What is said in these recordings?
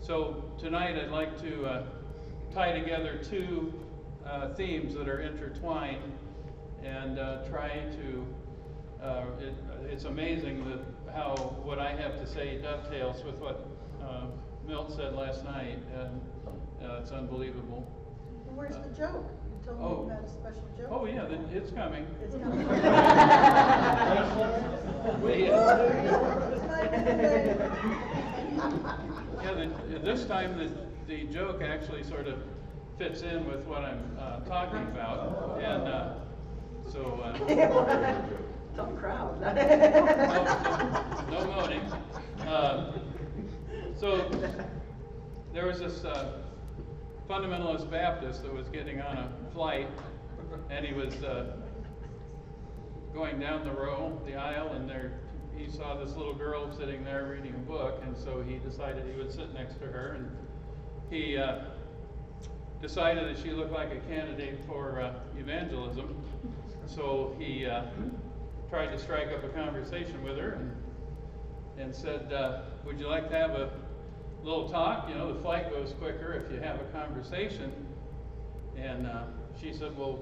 So tonight I'd like to tie together two themes that are intertwined and try to, it's amazing that how what I have to say dovetails with what Milt said last night, and it's unbelievable. Well, where's the joke? You told me you had a special joke. Oh yeah, it's coming. It's coming. This time the joke actually sort of fits in with what I'm talking about, and Tough crowd. no moaning. So there was this fundamentalist Baptist that was getting on a flight, and he was going down the aisle, and he saw this little girl sitting there reading a book, and so he decided he would sit next to her, and he decided that she looked like a candidate for evangelism. So he tried to strike up a conversation with her and said, would you like to have a little talk? You know, the flight goes quicker if you have a conversation. And she said, well,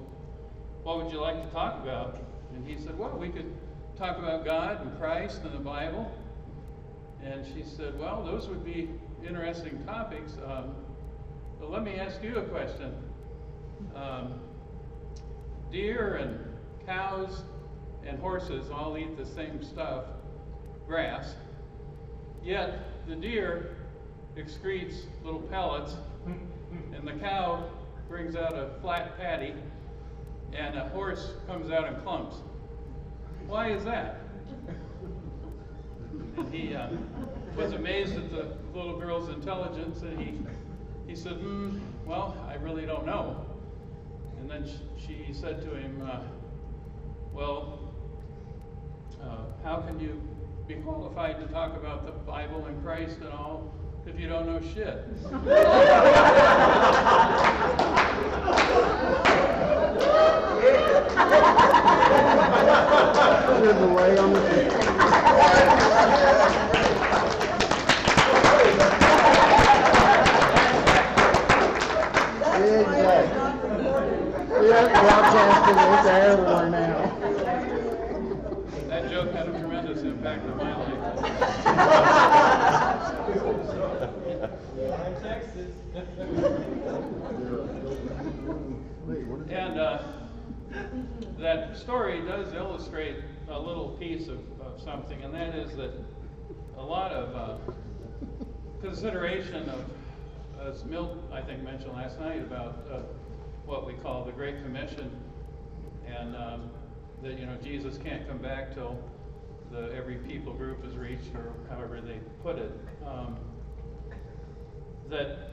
what would you like to talk about? And he said, well, we could talk about God and Christ and the Bible. And she said, well, those would be interesting topics. But let me ask you a question. Deer and cows and horses all eat the same stuff, grass, yet the deer excretes little pellets, and the cow brings out a flat patty, and a horse comes out in clumps. Why is that? And he was amazed at the little girl's intelligence, and he said, well, I really don't know. And then she said to him, well, how can you be qualified to talk about the Bible and Christ and all if you don't know shit? There's the way on broadcasting is everywhere now. That joke had a tremendous impact on my life. And that story does illustrate a little piece of something, and that is that a lot of consideration of, as Milt, I think, mentioned last night about what we call the Great Commission, and that Jesus can't come back till every people group is reached, or however they put it. That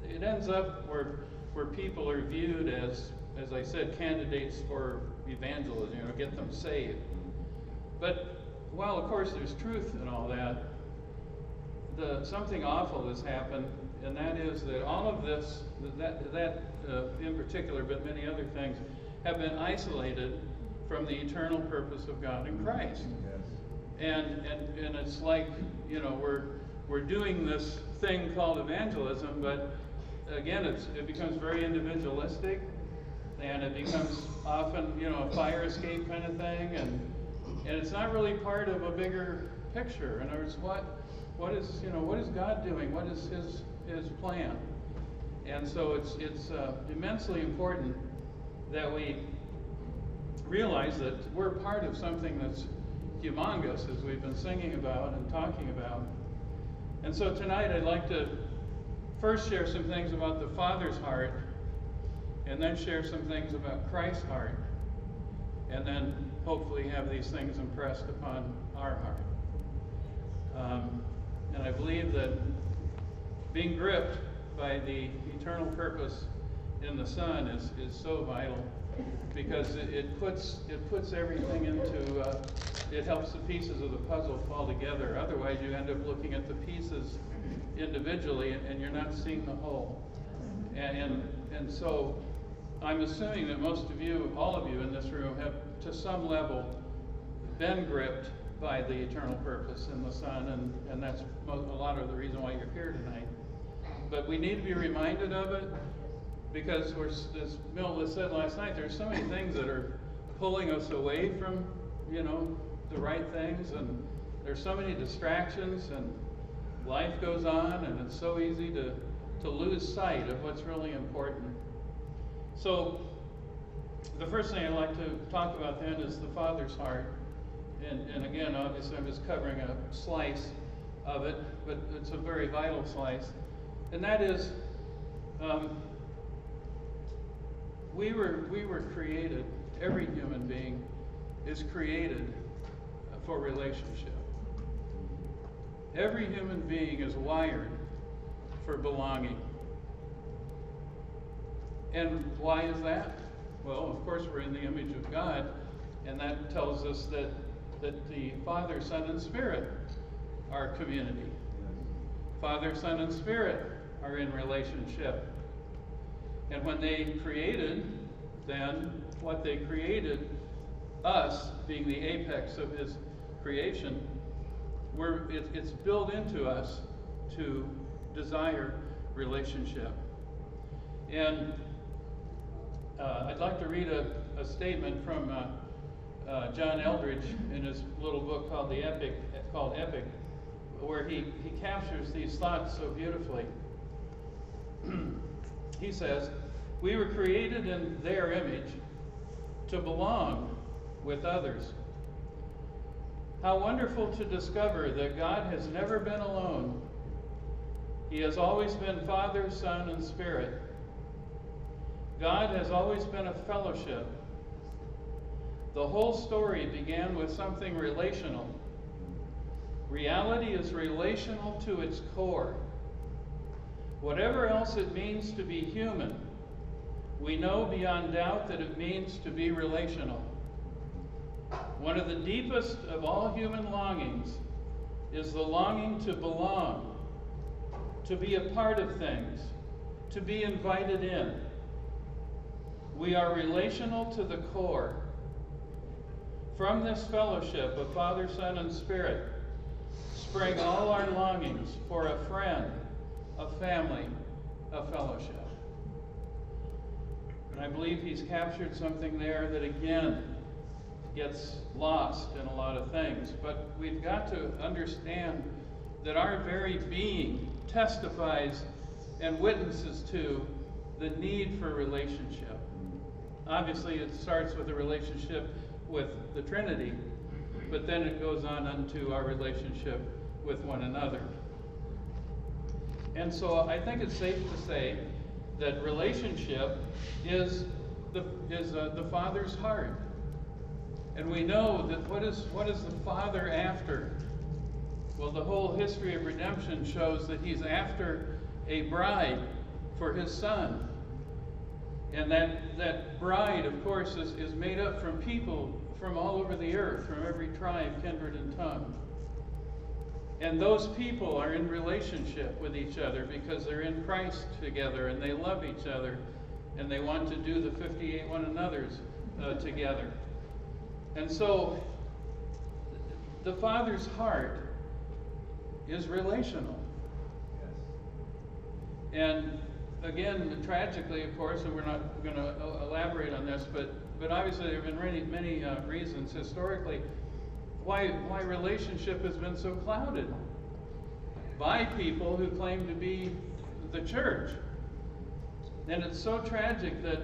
it ends up where people are viewed as I said, candidates for evangelism, get them saved. But while of course there's truth in all that, something awful has happened, and that is that all of this, that in particular, but many other things, have been isolated from the eternal purpose of God in Christ. Yes. And it's like, we're doing this thing called evangelism, but again, it becomes very individualistic, and it becomes often, a fire escape kind of thing, and it's not really part of a bigger picture. In other words, what is God doing? What is His plan? And so it's immensely important that we realize that we're part of something that's humongous, as we've been singing about and talking about. And so tonight I'd like to first share some things about the Father's heart, and then share some things about Christ's heart, and then hopefully have these things impressed upon our heart. And I believe that being gripped by the eternal purpose in the Son is so vital, because it puts everything into, it helps the pieces of the puzzle fall together. Otherwise you end up looking at the pieces individually and you're not seeing the whole. And so I'm assuming that most of you, all of you in this room, have to some level been gripped by the eternal purpose in the Son, and that's a lot of the reason why you're here tonight. But we need to be reminded of it, because as Mildred said last night, there's so many things that are pulling us away from, the right things, and there's so many distractions, and life goes on, and it's so easy to lose sight of what's really important. So, the first thing I'd like to talk about then is the Father's heart. And again, obviously I'm just covering a slice of it, but it's a very vital slice. And that is, we were created, every human being is created for relationship. Every human being is wired for belonging. And why is that? Well, of course, we're in the image of God, and that tells us that the Father, Son, and Spirit are community. Father, Son, and Spirit are in relationship. And when they created, then, what they created, us being the apex of His creation, it's built into us to desire relationship. And I'd like to read a statement from John Eldridge in his little book called Epic, where he captures these thoughts so beautifully. He says, "We were created in their image to belong with others. How wonderful to discover that God has never been alone. He has always been Father, Son, and Spirit. God has always been a fellowship. The whole story began with something relational. Reality is relational to its core. Whatever else it means to be human, we know beyond doubt that it means to be relational. One of the deepest of all human longings is the longing to belong, to be a part of things, to be invited in. We are relational to the core. From this fellowship of Father, Son, and Spirit spring all our longings for a friend, a family, a fellowship." And I believe he's captured something there that again gets lost in a lot of things. But we've got to understand that our very being testifies and witnesses to the need for relationship. Obviously, it starts with a relationship with the Trinity, but then it goes on unto our relationship with one another. And so I think it's safe to say that relationship is the Father's heart. And we know that what is the Father after? Well, the whole history of redemption shows that He's after a bride for His Son. And that bride, of course, is made up from people from all over the earth, from every tribe, kindred, and tongue. And those people are in relationship with each other because they're in Christ together, and they love each other, and they want to do the 58 one another's together. And so, the Father's heart is relational. And again, tragically, of course, and we're not going to elaborate on this, but obviously there have been many reasons historically why relationship has been so clouded by people who claim to be the church. And it's so tragic that